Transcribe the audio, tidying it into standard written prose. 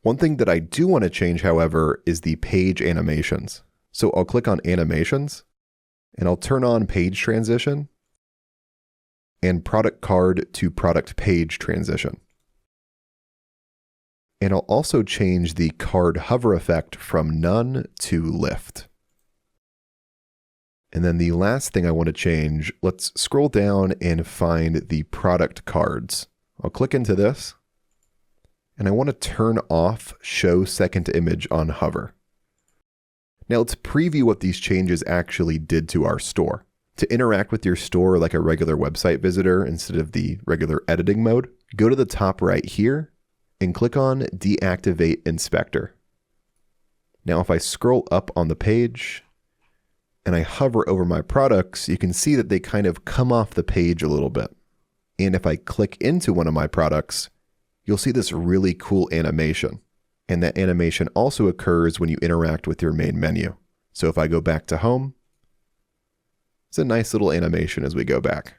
One thing that I do want to change, however, is the page animations. So I'll click on Animations, and I'll turn on Page Transition and Product Card to Product Page Transition. And I'll also change the card hover effect from none to lift. And then the last thing I want to change, let's scroll down and find the product cards. I'll click into this, and I want to turn off Show Second Image on Hover. Now let's preview what these changes actually did to our store. To interact with your store like a regular website visitor instead of the regular editing mode, go to the top right here and click on Deactivate Inspector. Now if I scroll up on the page and I hover over my products, you can see that they kind of come off the page a little bit. And if I click into one of my products, you'll see this really cool animation. And that animation also occurs when you interact with your main menu. So if I go back to Home, it's a nice little animation as we go back.